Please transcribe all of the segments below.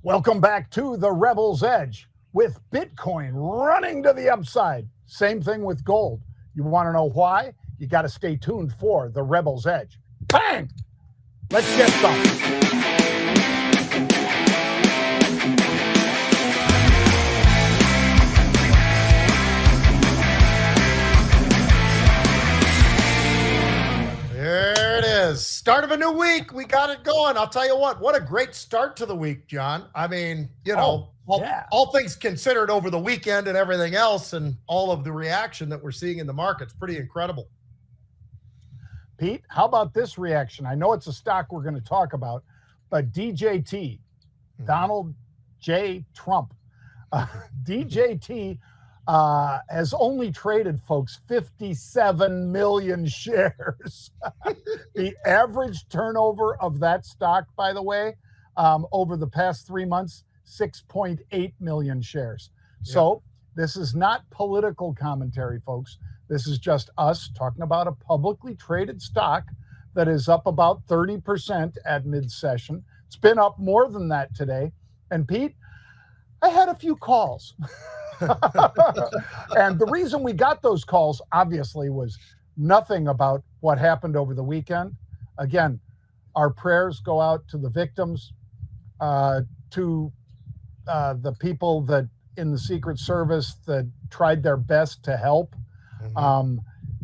Welcome back to the Rebel's Edge with Bitcoin running to the upside. Same thing with gold. You want to know why? You got to stay tuned for the Rebel's Edge. Bang! Let's get some. Start of a new week. We got it going. I'll tell you what a great start to the week, John. I mean, all things considered over the weekend and everything else and all of the reaction that we're seeing in the market's pretty incredible. Pete, how about this reaction? I know it's a stock we're going to talk about, but DJT, Donald J. Trump, DJT has only traded, folks, 57 million shares. The average turnover of that stock, by the way, over the past 3 months, 6.8 million shares. So this is not political commentary, folks. This is just us talking about a publicly traded stock that is up about 30% at mid-session. It's been up more than that today. And Pete, I had a few calls. And the reason we got those calls, obviously, was nothing about what happened over the weekend. Again, our prayers go out to the victims, to the people that in the Secret Service that tried their best to help.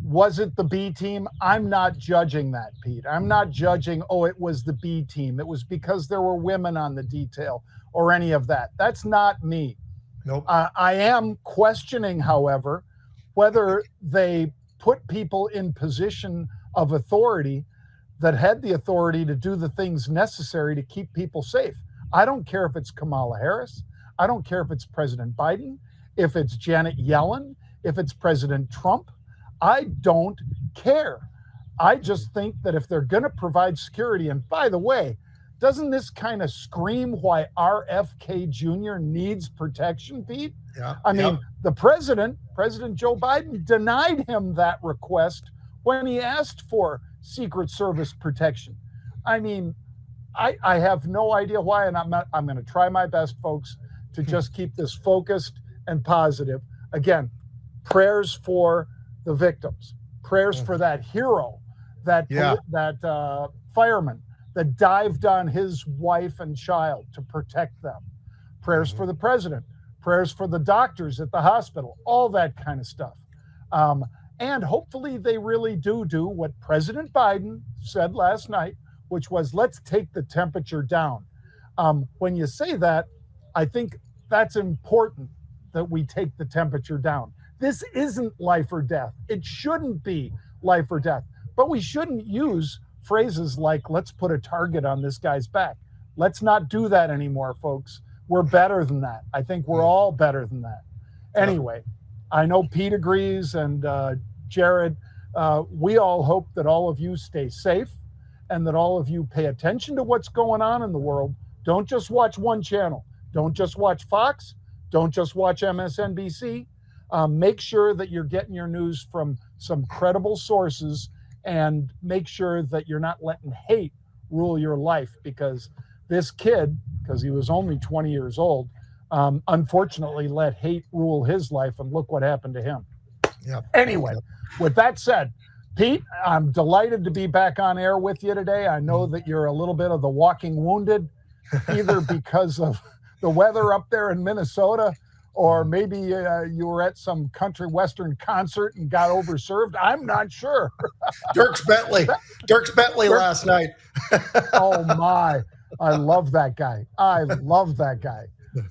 Was it the B team? I'm not judging that, Pete. I'm not judging, it was the B team. It was because there were women on the detail or any of that. That's not me. Nope. I am questioning, however, whether they put people in position of authority that had the authority to do the things necessary to keep people safe. I don't care if it's Kamala Harris. I don't care if it's President Biden, if it's Janet Yellen, if it's President Trump. I don't care. I just think that if they're going to provide security, and by the way, doesn't this kind of scream why RFK Jr. needs protection, Pete? Yeah. I mean, the President Joe Biden, denied him that request when he asked for Secret Service protection. I mean, I have no idea why, and I'm going to try my best, folks, to just keep this focused and positive. Again, prayers for the victims, prayers for that hero, that fireman that dived on his wife and child to protect them. Prayers for the president, prayers for the doctors at the hospital, all that kind of stuff. And hopefully they really do what President Biden said last night, which was, let's take the temperature down. When you say that, I think that's important that we take the temperature down. This isn't life or death. It shouldn't be life or death, but we shouldn't use phrases like, let's put a target on this guy's back. Let's not do that anymore, folks. We're better than that. I think we're all better than that. Anyway, I know Pete agrees, and Jared, we all hope that all of you stay safe and that all of you pay attention to what's going on in the world. Don't just watch one channel. Don't just watch Fox. Don't just watch MSNBC. Make sure that you're getting your news from some credible sources, and make sure that you're not letting hate rule your life, because this kid, because he was only 20 years old, unfortunately let hate rule his life, and look what happened to him. Anyway, with that said, Pete, I'm delighted to be back on air with you today. I know that you're a little bit of the walking wounded, either because of the weather up there in Minnesota, or maybe you were at some country western concert and got overserved. I'm not sure. Dirks Bentley last night. Oh my, I love that guy.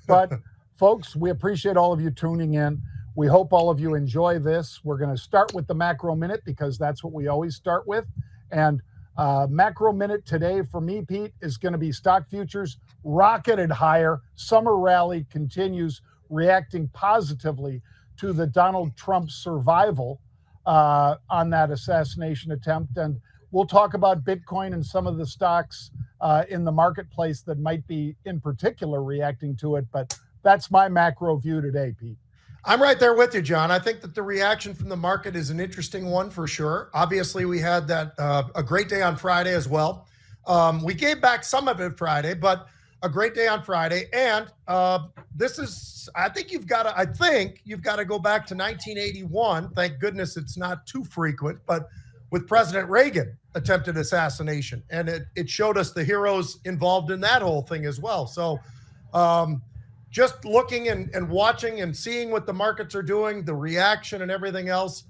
But folks, we appreciate all of you tuning in. We hope all of you enjoy this. We're going to start with the macro minute, because that's what we always start with. And macro minute today for me, Pete, is going to be stock futures rocketed higher. Summer rally continues, reacting positively to the Donald Trump survival on that assassination attempt. And we'll talk about Bitcoin and some of the stocks in the marketplace that might be in particular reacting to it. But that's my macro view today, Pete. I'm right there with you, John. I think that the reaction from the market is an interesting one for sure. Obviously, we had that a great day on Friday as well. We gave back some of it Friday, but a great day on Friday. And I think you've got to go back to 1981. Thank goodness it's not too frequent, but with President Reagan attempted assassination. And it showed us the heroes involved in that whole thing as well. So just looking and watching and seeing what the markets are doing, the reaction and everything else,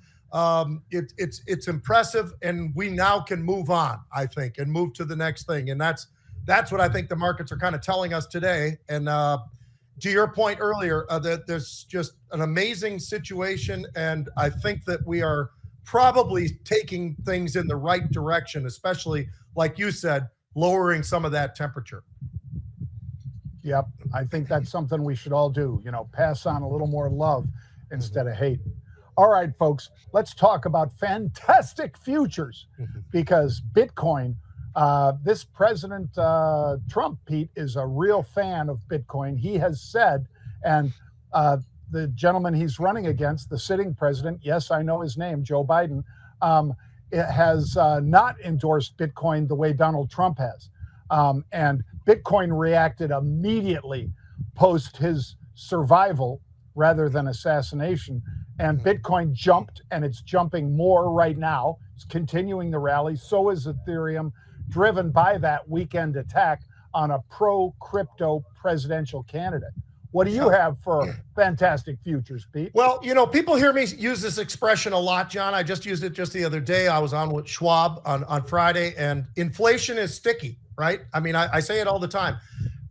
it's impressive. And we now can move on, I think, and move to the next thing. And that's what I think the markets are kind of telling us today. And to your point earlier, that there's just an amazing situation. And I think that we are probably taking things in the right direction, especially, like you said, lowering some of that temperature. Yep. I think that's something we should all do, pass on a little more love instead of hate. All right, folks, let's talk about fantastic futures because Bitcoin, this President Trump, Pete, is a real fan of Bitcoin. He has said, and the gentleman he's running against, the sitting president, yes, I know his name, Joe Biden, has not endorsed Bitcoin the way Donald Trump has. And Bitcoin reacted immediately post his survival rather than assassination. And Bitcoin jumped, and it's jumping more right now. It's continuing the rally. So is Ethereum, driven by that weekend attack on a pro-crypto presidential candidate. What do you have for fantastic futures, Pete? Well, people hear me use this expression a lot, John. I just used it just the other day. I was on with Schwab on Friday, and inflation is sticky, right? I mean, I say it all the time.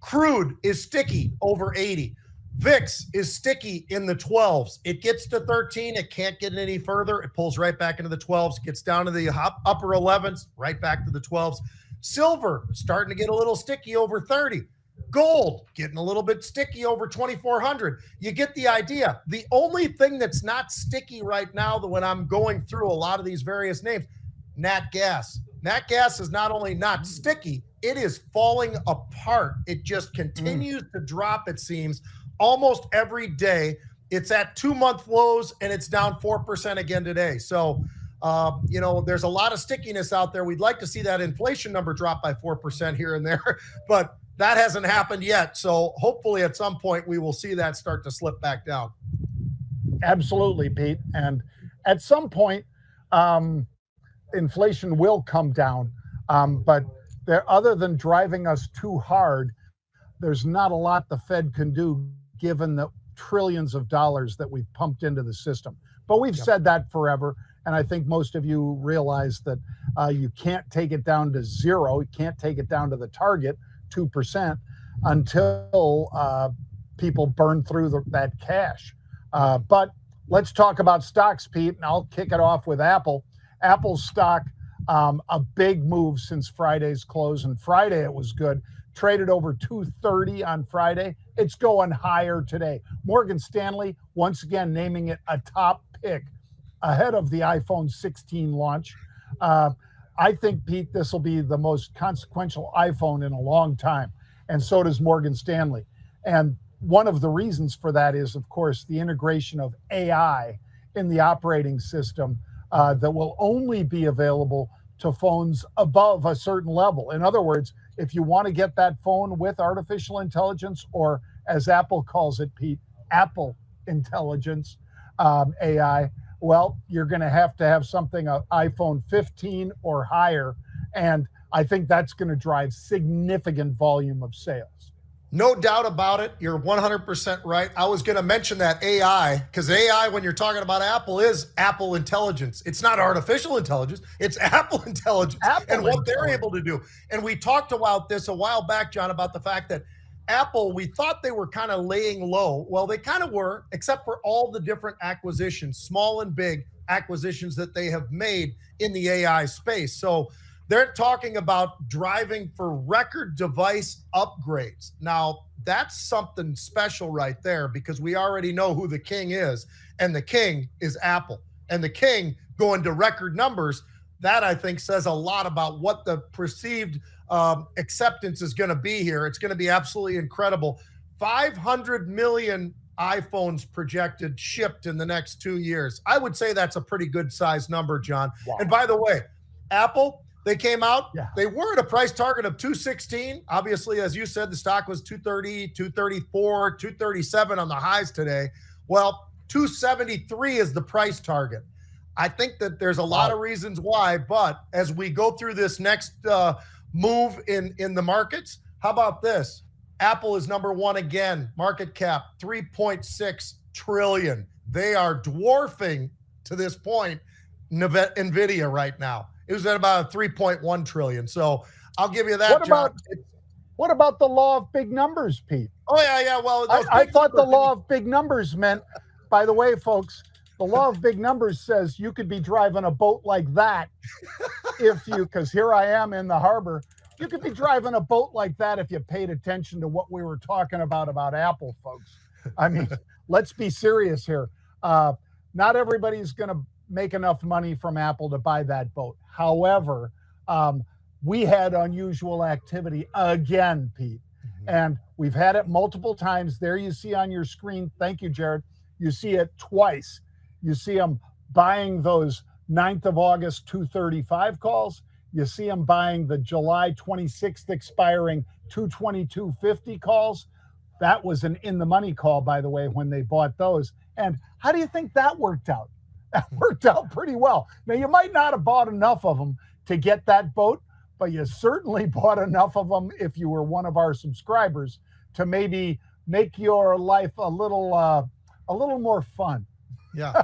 Crude is sticky over 80. VIX is sticky in the 12s. It gets to 13. It can't get any further. It pulls right back into the 12s, gets down to the upper 11s, right back to the 12s. Silver starting to get a little sticky over 30. Gold getting a little bit sticky over 2,400. You get the idea. The only thing that's not sticky right now, when I'm going through a lot of these various names, nat gas. Nat gas is not only not sticky, it is falling apart. It just continues to drop, it seems, almost every day. It's at 2-month lows, and it's down 4% again today. So, there's a lot of stickiness out there. We'd like to see that inflation number drop by 4% here and there, but that hasn't happened yet. So hopefully at some point we will see that start to slip back down. Absolutely, Pete. And at some point, inflation will come down. But other than driving us too hard, there's not a lot the Fed can do given the trillions of dollars that we've pumped into the system. But we've said that forever. And I think most of you realize that you can't take it down to zero. You can't take it down to the target, 2%, until people burn through that cash. But let's talk about stocks, Pete, and I'll kick it off with Apple. Apple's stock, a big move since Friday's close, and Friday it was good. Traded over 230 on Friday. It's going higher today. Morgan Stanley, once again, naming it a top pick ahead of the iPhone 16 launch. I think, Pete, this will be the most consequential iPhone in a long time, and so does Morgan Stanley. And one of the reasons for that is, of course, the integration of AI in the operating system that will only be available to phones above a certain level. In other words, if you want to get that phone with artificial intelligence, or as Apple calls it, Pete, Apple Intelligence, AI, well, you're going to have something, an iPhone 15 or higher. And I think that's going to drive significant volume of sales. No doubt about it. You're 100% right. I was going to mention that AI, because AI, when you're talking about Apple, is Apple Intelligence. It's not artificial intelligence. It's Apple Intelligence and what they're able to do. And we talked about this a while back, John, about the fact that Apple, we thought they were kind of laying low. Well, they kind of were, except for all the different acquisitions, small and big acquisitions that they have made in the AI space. So they're talking about driving for record device upgrades. Now, that's something special right there, because we already know who the king is, and the king is Apple. And the king going to record numbers, that I think says a lot about what the perceived acceptance is going to be here. It's going to be absolutely incredible. 500 million iPhones projected shipped in the next 2 years. I would say that's a pretty good size number, John. Wow. And by the way, Apple, They came out. Yeah. They were at a price target of 216. Obviously, as you said, the stock was 230, 234, 237 on the highs today. Well, 273 is the price target. I think that there's a lot of reasons why, but as we go through this next move in the markets, how about this? Apple is number one again. Market cap, 3.6 trillion. They are dwarfing, to this point, NVIDIA right now. It was at about 3.1 trillion. So I'll give you that. What about the law of big numbers, Pete? Oh, yeah. Well, I thought the law of big numbers meant, by the way, folks, the law of big numbers says you could be driving a boat like that because here I am in the harbor. You could be driving a boat like that if you paid attention to what we were talking about Apple, folks. I mean, let's be serious here. Not everybody's going to make enough money from Apple to buy that boat. However, we had unusual activity again, Pete, and we've had it multiple times. There you see on your screen. Thank you, Jared. You see it twice. You see them buying those 9th of August 235 calls. You see them buying the July 26th expiring 222.50 calls. That was an in-the-money call, by the way, when they bought those. And how do you think that worked out? That worked out pretty well. Now, you might not have bought enough of them to get that boat, but you certainly bought enough of them if you were one of our subscribers to maybe make your life a little more fun. Yeah.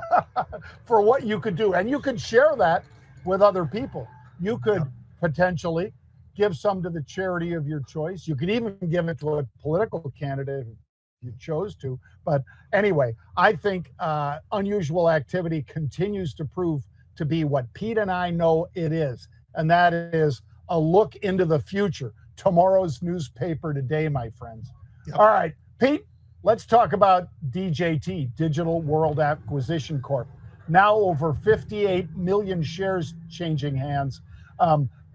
For what you could do. And you could share that with other people. You could potentially give some to the charity of your choice. You could even give it to a political candidate if you chose to. But anyway, I think unusual activity continues to prove to be what Pete and I know it is. And that is a look into the future. Tomorrow's newspaper today, my friends. Yep. All right, Pete, let's talk about DJT, Digital World Acquisition Corp. Now over 58 million shares changing hands.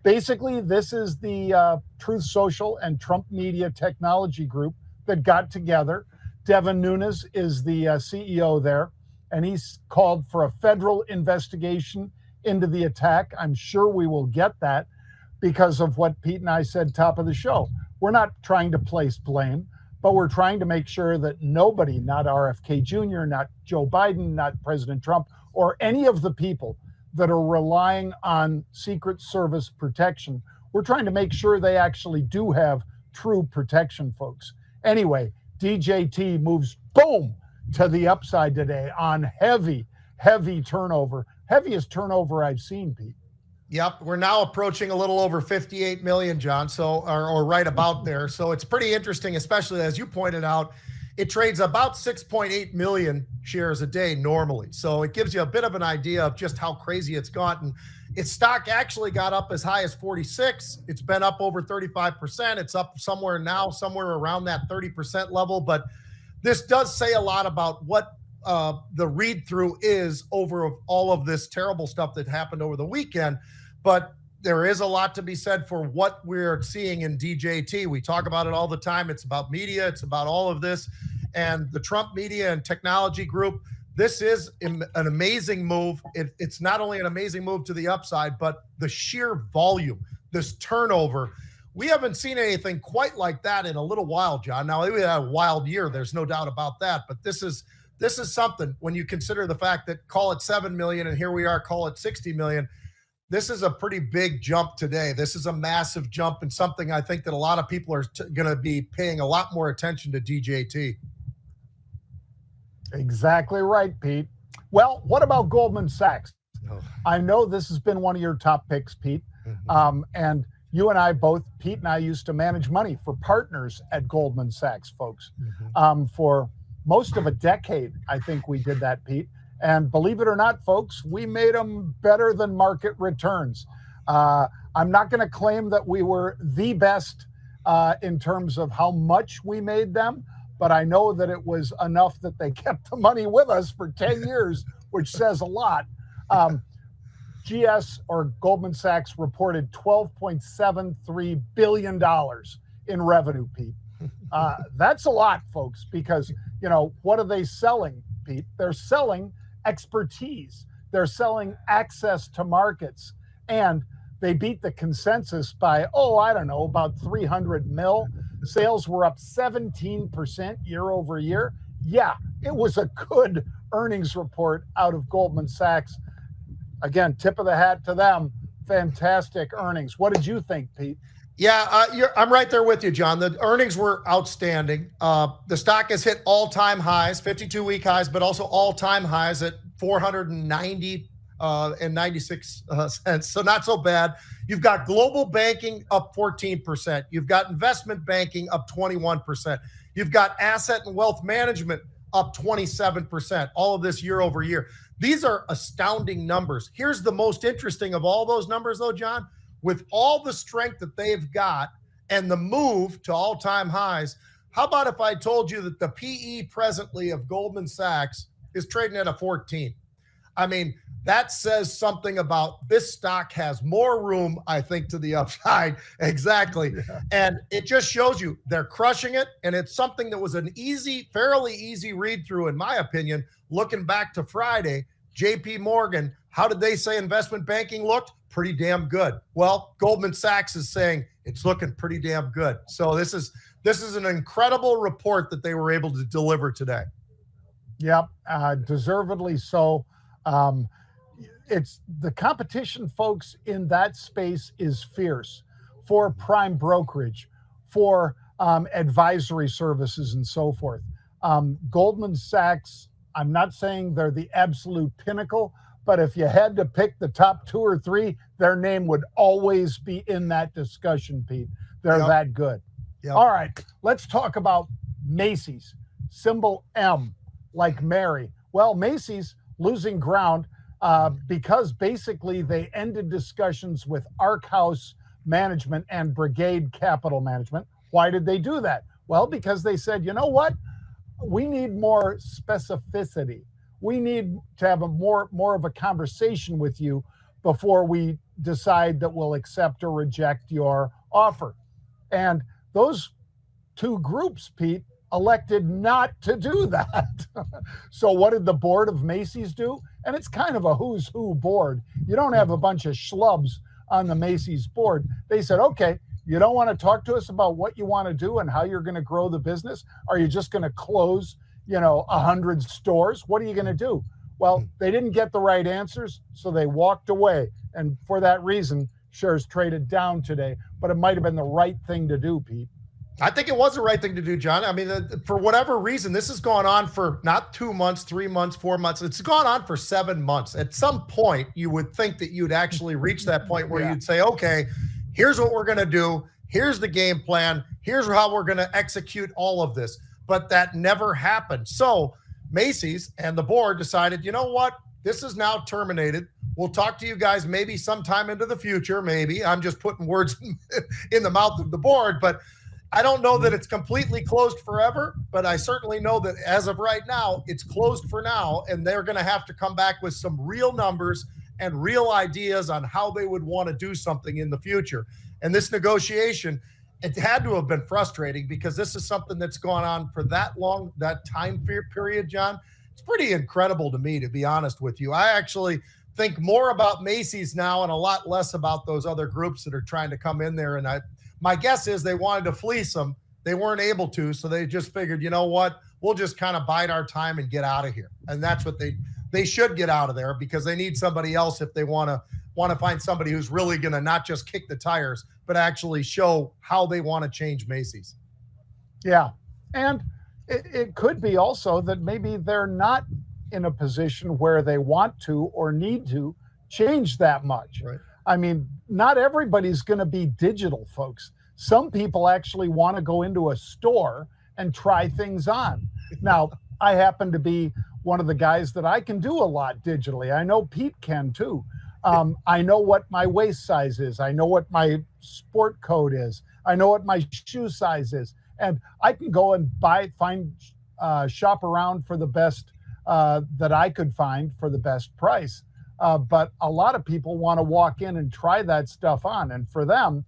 Basically, this is the Truth Social and Trump Media Technology Group that got together. Devin Nunes is the CEO there, and he's called for a federal investigation into the attack. I'm sure we will get that because of what Pete and I said top of the show. We're not trying to place blame, but we're trying to make sure that nobody, not RFK Jr., not Joe Biden, not President Trump, or any of the people that are relying on Secret Service protection, we're trying to make sure they actually do have true protection, folks. Anyway, DJT moves, boom, to the upside today on heavy turnover. Heaviest turnover I've seen, Pete. Yep, we're now approaching a little over 58 million, John, so or right about there. So it's pretty interesting, especially as you pointed out, it trades about 6.8 million shares a day normally. So it gives you a bit of an idea of just how crazy it's gotten. Its stock actually got up as high as 46. It's been up over 35%. It's up somewhere around that 30% level. But this does say a lot about what the read-through is over all of this terrible stuff that happened over the weekend. But there is a lot to be said for what we're seeing in DJT. We talk about it all the time. It's about media. It's about all of this. And the Trump Media and Technology Group, this is an amazing move. It's not only an amazing move to the upside, but the sheer volume, this turnover. We haven't seen anything quite like that in a little while, John. Now, we had a wild year. There's no doubt about that. But this is something when you consider the fact that call it 7 million and here we are, call it 60 million. This is a pretty big jump today. This is a massive jump and something I think that a lot of people are going to be paying a lot more attention to DJT. Exactly right, Pete. Well, what about Goldman Sachs? Oh. I know this has been one of your top picks, Pete. Mm-hmm. And you and I both, Pete and I used to manage money for partners at Goldman Sachs, folks. Mm-hmm. For most of a decade, I think we did that, Pete. And believe it or not, folks, we made them better than market returns. I'm not going to claim that we were the best in terms of how much we made them, but I know that it was enough that they kept the money with us for 10 years, which says a lot. GS or Goldman Sachs reported $12.73 billion in revenue, Pete. That's a lot, folks, because, what are they selling, Pete? They're selling expertise. They're selling access to markets. And They beat the consensus by, I don't know, about 300 mil. Sales were up 17% year over year. Yeah, it was a good earnings report out of Goldman Sachs. Again, tip of the hat to them. Fantastic earnings. What did you think, Pete? Yeah, I'm right there with you, John. The earnings were outstanding. The stock has hit all-time highs, 52-week highs, but also all-time highs at 490 and 96 cents. So not so bad. You've got global banking up 14%. You've got investment banking up 21%. You've got asset and wealth management up 27%. All of this year over year. These are astounding numbers. Here's the most interesting of all those numbers, though, John. With all the strength that they've got and the move to all-time highs, how about if I told you that the PE presently of Goldman Sachs is trading at a 14? I mean, that says something about this stock has more room, I think, to the upside. Exactly. Yeah. And it just shows you they're crushing it. And it's something that was an fairly easy read through, in my opinion, looking back to Friday. JP Morgan, how did they say investment banking looked? Pretty damn good. Well, Goldman Sachs is saying it's looking pretty damn good. So this is an incredible report that they were able to deliver today. Yep, deservedly so. It's the competition, folks, in that space is fierce for prime brokerage, for advisory services, and so forth. Goldman Sachs, I'm not saying they're the absolute pinnacle, but if you had to pick the top 2 or 3, their name would always be in that discussion, Pete. They're that good. Yep. All right, let's talk about Macy's, symbol M, like Mary. Well, Macy's losing ground because basically they ended discussions with Ark House Management and Brigade Capital Management. Why did they do that? Well, because they said, you know what? We need more specificity. We need to have a more of a conversation with you before we decide that we'll accept or reject your offer. And those 2 groups, Pete, elected not to do that. So what did the board of Macy's do? And it's kind of a who's who board. You don't have a bunch of schlubs on the Macy's board. They said, okay, you don't want to talk to us about what you want to do and how you're going to grow the business? Are you just going to close 100 stores? What are you going to do? Well, they didn't get the right answers, so they walked away. And for that reason, shares traded down today. But it might have been the right thing to do, Pete. I think it was the right thing to do, John. I mean, for whatever reason, this has gone on for not 2 months, 3 months, 4 months. It's gone on for 7 months. At some point, you would think that you'd actually reach that point where you'd say, okay, here's what we're going to do. Here's the game plan. Here's how we're going to execute all of this. But that never happened. So Macy's and the board decided, you know what? This is now terminated. We'll talk to you guys maybe sometime into the future. Maybe I'm just putting words in the mouth of the board, but I don't know that it's completely closed forever, but I certainly know that as of right now, it's closed for now, and they're going to have to come back with some real numbers and real ideas on how they would want to do something in the future. And this negotiation, it had to have been frustrating because this is something that's gone on for that long, that time period, John. It's pretty incredible to me, to be honest with you. I actually think more about Macy's now and a lot less about those other groups that are trying to come in there. And my guess is they wanted to fleece them. They weren't able to, so they just figured, you know what? We'll just kind of bide our time and get out of here. And that's what they should get out of there, because they need somebody else if they want to find somebody who's really going to not just kick the tires, but actually show how they want to change Macy's. Yeah. And it could be also that maybe they're not in a position where they want to or need to change that much. Right. I mean, not everybody's going to be digital, folks. Some people actually want to go into a store and try things on. Now, I happen to be one of the guys that I can do a lot digitally. I know Pete can too. I know what my waist size is. I know what my sport code is. I know what my shoe size is. And I can go and shop around for the best that I could find for the best price. But a lot of people want to walk in and try that stuff on. And for them,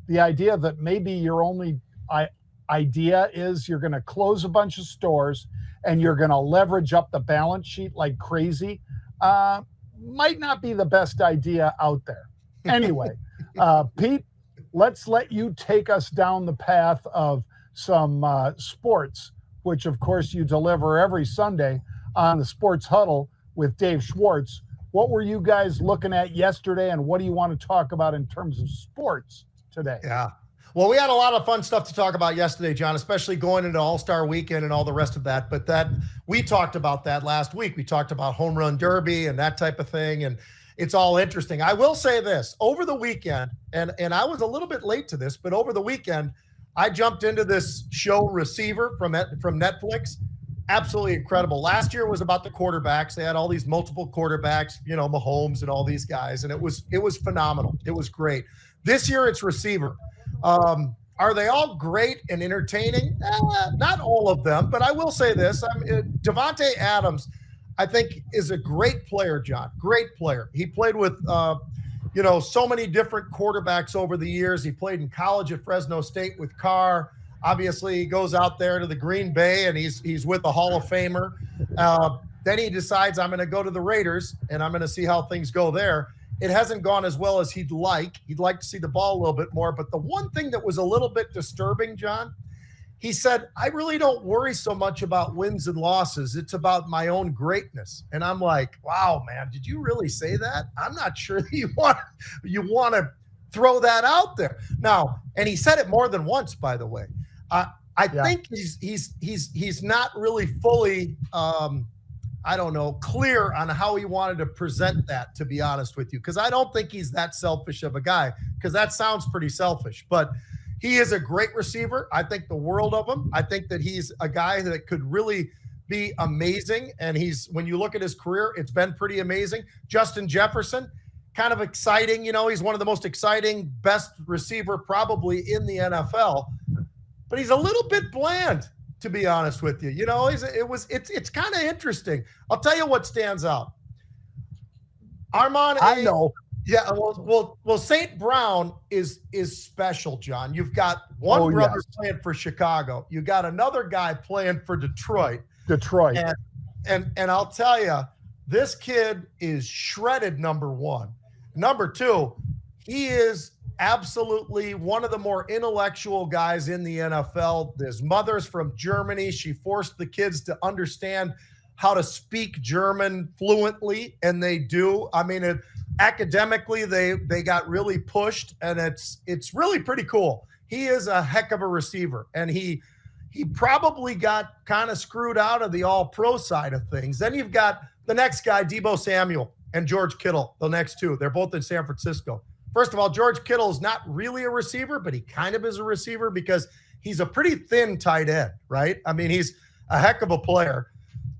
the idea that maybe your only idea is you're going to close a bunch of stores and you're going to leverage up the balance sheet like crazy might not be the best idea out there. Anyway, Pete, let's let you take us down the path of some sports, which, of course, you deliver every Sunday on the Sports Huddle with Dave Schwartz. What were you guys looking at yesterday, and what do you want to talk about in terms of sports today? Yeah. Well, we had a lot of fun stuff to talk about yesterday, John, especially going into All-Star Weekend and all the rest of that. But we talked about that last week. We talked about Home Run Derby and that type of thing, and it's all interesting. I will say this. Over the weekend, and I was a little bit late to this, but over the weekend, I jumped into this show Receiver from Netflix. Absolutely incredible. Last year was about the quarterbacks. They had all these multiple quarterbacks, Mahomes and all these guys, and it was phenomenal. It was great. This year it's Receiver. Are they all great and entertaining? Not all of them, but I will say this. Devonte Adams, I think, is a great player, John. Great player. He played with so many different quarterbacks over the years. He played in college at Fresno State with Carr. Obviously, he goes out there to the Green Bay, and he's with a Hall of Famer. Then he decides, I'm going to go to the Raiders, and I'm going to see how things go there. It hasn't gone as well as he'd like. He'd like to see the ball a little bit more. But the one thing that was a little bit disturbing, John, he said, I really don't worry so much about wins and losses. It's about my own greatness. And I'm like, wow, man, did you really say that? I'm not sure that you want to throw that out there. Now, and he said it more than once, by the way. I think he's not really fully, clear on how he wanted to present that, to be honest with you, because I don't think he's that selfish of a guy, because that sounds pretty selfish. But he is a great receiver. I think the world of him. I think that he's a guy that could really be amazing. And when you look at his career, it's been pretty amazing. Justin Jefferson, kind of exciting. He's one of the most exciting, best receiver probably in the NFL. But he's a little bit bland, to be honest with you. It's kind of interesting. I'll tell you what stands out. Armand, I know. Yeah, well, St. Brown is special, John. You've got one brother playing for Chicago. You got another guy playing for Detroit. And I'll tell you, this kid is shredded, number one. Number two, he is absolutely one of the more intellectual guys in the NFL. His mother's from Germany. She forced the kids to understand how to speak German fluently, and they do. I mean, academically, they got really pushed, and it's really pretty cool. He is a heck of a receiver, and he probably got kind of screwed out of the all-pro side of things. Then you've got the next guy, Deebo Samuel, and George Kittle, the next two. They're both in San Francisco. First of all, George Kittle is not really a receiver, but he kind of is a receiver because he's a pretty thin tight end, right? I mean, he's a heck of a player.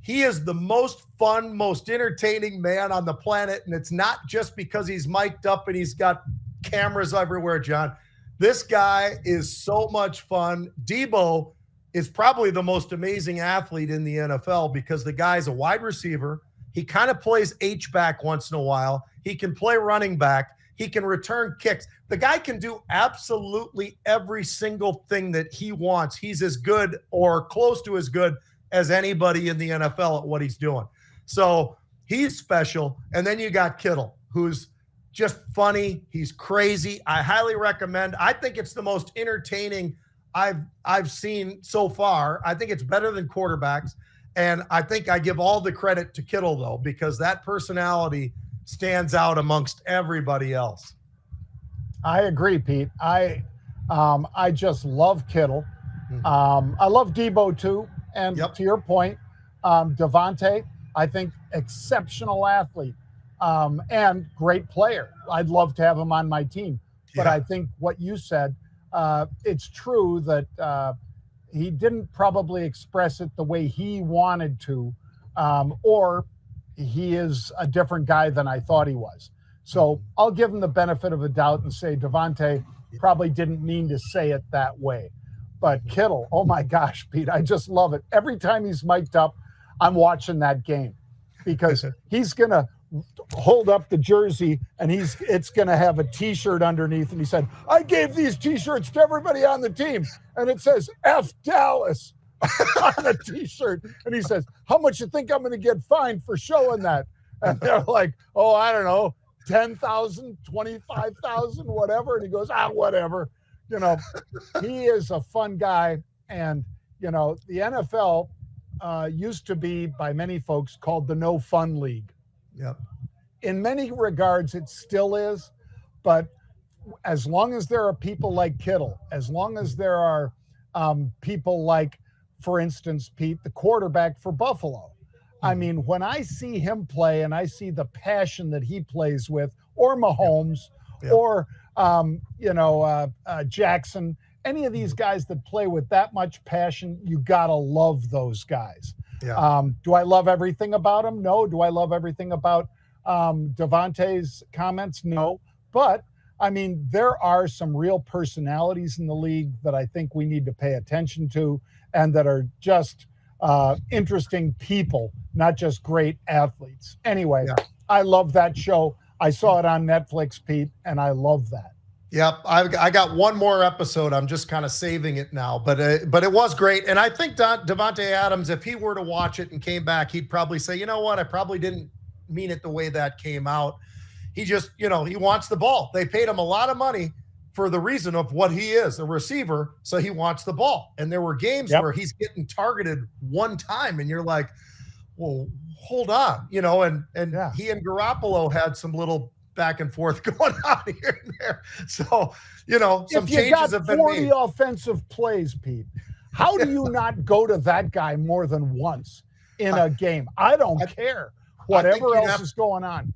He is the most fun, most entertaining man on the planet, and it's not just because he's mic'd up and he's got cameras everywhere, John. This guy is so much fun. Deebo is probably the most amazing athlete in the NFL because the guy's a wide receiver. He kind of plays H-back once in a while. He can play running back. He can return kicks. The guy can do absolutely every single thing that he wants. He's as good or close to as good as anybody in the NFL at what he's doing. So he's special. And then you got Kittle, who's just funny. He's crazy. I highly recommend. I think it's the most entertaining I've seen so far. I think it's better than quarterbacks. And I think I give all the credit to Kittle, though, because that personality stands out amongst everybody else. I agree, Pete. I just love Kittle. I love Deebo too. And to your point, Devonte, I think exceptional athlete and great player. I'd love to have him on my team. But I think what you said, it's true that he didn't probably express it the way he wanted to, or he is a different guy than I thought he was. So I'll give him the benefit of the doubt and say Devonte probably didn't mean to say it that way. But Kittle, oh my gosh, Pete, I just love it. Every time he's mic'd up, I'm watching that game because he's going to hold up the jersey and it's going to have a T-shirt underneath. And he said, I gave these T-shirts to everybody on the team. And it says F Dallas on a T-shirt. And he says, how much you think I'm going to get fined for showing that? And they're like, oh, I don't know, 10,000, 25,000, whatever. And he goes, whatever. He is a fun guy. And, the NFL used to be, by many folks, called the no fun league. Yep. In many regards, it still is. But as long as there are people like Kittle, as long as there are people like, for instance, Pete, the quarterback for Buffalo. I mean, when I see him play and I see the passion that he plays with, or Mahomes, or, Jackson, any of these guys that play with that much passion, you got to love those guys. Yeah. Do I love everything about him? No. Do I love everything about Devonte's comments? No. But, I mean, there are some real personalities in the league that I think we need to pay attention to and that are just interesting people, not just great athletes. Anyway, I love that show. I saw it on Netflix, Pete, and I love that. Yep, I got one more episode. I'm just kind of saving it now, but it was great. And I think Devonte Adams, if he were to watch it and came back, he'd probably say, you know what, I probably didn't mean it the way that came out. He just, he wants the ball. They paid him a lot of money for the reason of what he is, a receiver, so he wants the ball. And there were games where he's getting targeted one time, and you're like, well, hold on, he and Garoppolo had some little back and forth going on here and there. So, some changes have been made. If you got 40 offensive plays, Pete, how do you not go to that guy more than once in a game? I don't care. Whatever else is going on.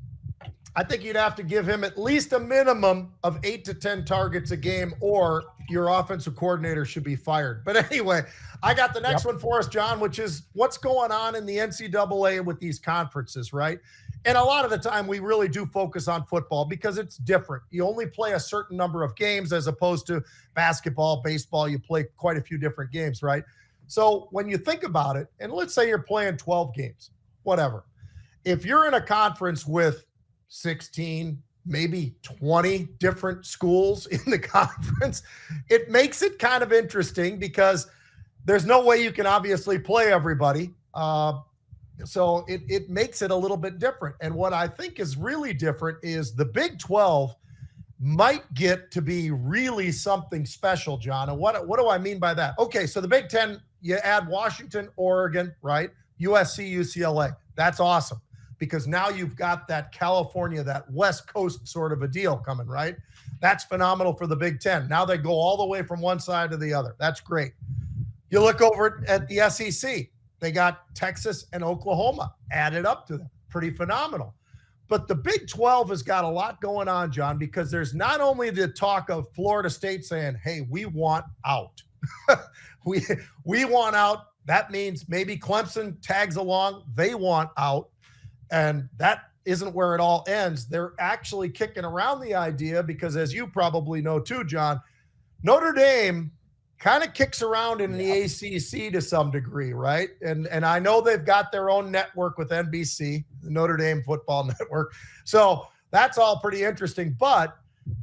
I think you'd have to give him at least a minimum of 8 to 10 targets a game, or your offensive coordinator should be fired. But anyway, I got the next one for us, John, which is what's going on in the NCAA with these conferences, right? And a lot of the time we really do focus on football because it's different. You only play a certain number of games as opposed to basketball, baseball. You play quite a few different games, right? So when you think about it, and let's say you're playing 12 games, whatever. If you're in a conference with 16, maybe 20 different schools in the conference, it makes it kind of interesting because there's no way you can obviously play everybody. So it makes it a little bit different. And what I think is really different is the Big 12 might get to be really something special, John. And what do I mean by that? Okay, so the Big 10, you add Washington, Oregon, right? USC, UCLA. That's awesome because now you've got that California, that West Coast sort of a deal coming, right? That's phenomenal for the Big 10. Now they go all the way from one side to the other. That's great. You look over at the SEC. They got Texas and Oklahoma added up to them. Pretty phenomenal. But the Big 12 has got a lot going on, John, because there's not only the talk of Florida State saying, hey, we want out. we want out. That means maybe Clemson tags along. They want out. And that isn't where it all ends. They're actually kicking around the idea because, as you probably know too, John, Notre Dame kind of kicks around in the ACC to some degree, right? And I know they've got their own network with NBC, the Notre Dame Football Network. So that's all pretty interesting. But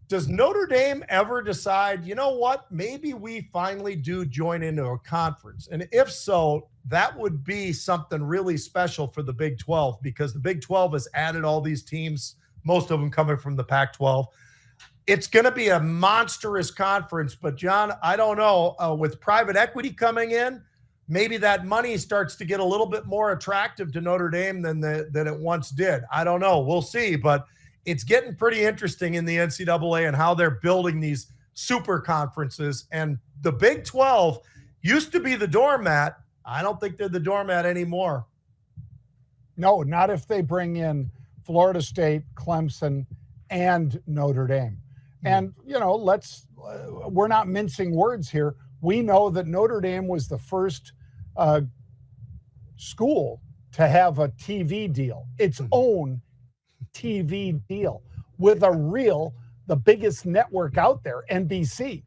does Notre Dame ever decide, you know what, maybe we finally do join into a conference? And if so, that would be something really special for the Big 12 because the Big 12 has added all these teams, most of them coming from the Pac-12. It's going to be a monstrous conference, but John, I don't know. With private equity coming in, maybe that money starts to get a little bit more attractive to Notre Dame than it once did. I don't know. We'll see, but it's getting pretty interesting in the NCAA and how they're building these super conferences. And the Big 12 used to be the doormat. I don't think they're the doormat anymore. No, not if they bring in Florida State, Clemson, and Notre Dame. And, we're not mincing words here. We know that Notre Dame was the first school to have a TV deal, its own TV deal with the biggest network out there, NBC.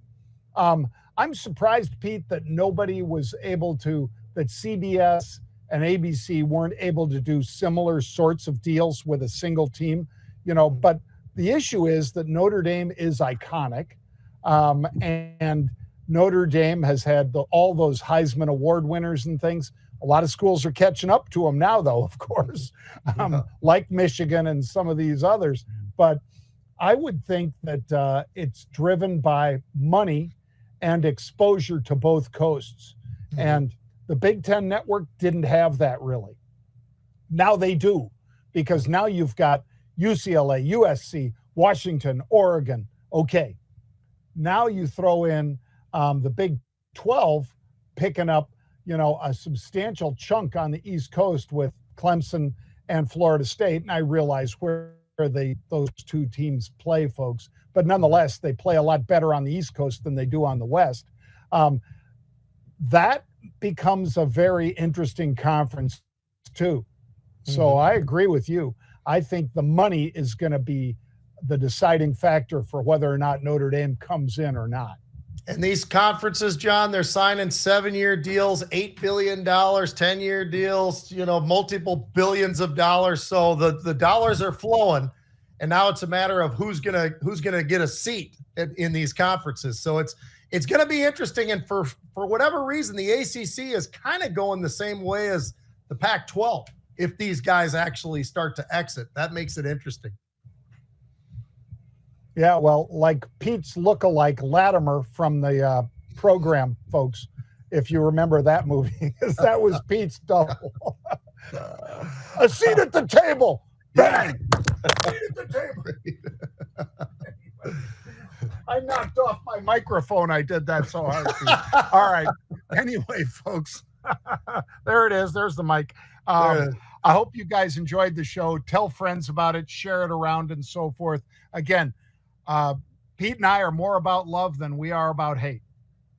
I'm surprised, Pete, that nobody was able to, that CBS and ABC weren't able to do similar sorts of deals with a single team, but the issue is that Notre Dame is iconic, and Notre Dame has had all those Heisman Award winners and things. A lot of schools are catching up to them now, though, of course, like Michigan and some of these others. But I would think that it's driven by money and exposure to both coasts. Mm-hmm. And the Big Ten Network didn't have that really. Now they do, because now you've got UCLA, USC, Washington, Oregon. Okay. Now you throw in the Big 12 picking up, a substantial chunk on the East Coast with Clemson and Florida State. And I realize where those two teams play, folks, but nonetheless, they play a lot better on the East Coast than they do on the West. That becomes a very interesting conference too. So I agree with you. I think the money is going to be the deciding factor for whether or not Notre Dame comes in or not. And these conferences, John, they're signing 7-year deals, $8 billion, 10-year deals, multiple billions of dollars. So the dollars are flowing, and now it's a matter of who's gonna get a seat in these conferences. So it's gonna be interesting. And for whatever reason, the ACC is kind of going the same way as the Pac-12. If these guys actually start to exit, that makes it interesting. Yeah, well, like Pete's lookalike Latimer from the program, folks, if you remember that movie, because that was Pete's double. A seat at the table. Bang! A seat at the table. I knocked off my microphone. I did that so hard. All right. Anyway, folks, there it is. There's the mic. I hope you guys enjoyed the show. Tell friends about it. Share it around and so forth. Again, Pete and I are more about love than we are about hate.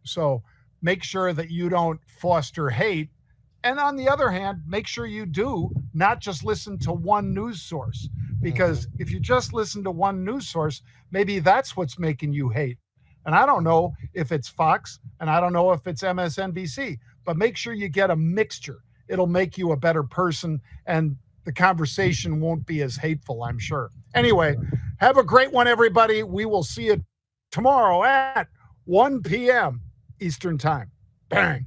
So make sure that you don't foster hate. And on the other hand, make sure you do not just listen to one news source, because if you just listen to one news source, maybe that's what's making you hate. And I don't know if it's Fox and I don't know if it's MSNBC, but make sure you get a mixture. It'll make you a better person, and the conversation won't be as hateful, I'm sure. Anyway, have a great one, everybody. We will see you tomorrow at 1 p.m. Eastern Time. Bang.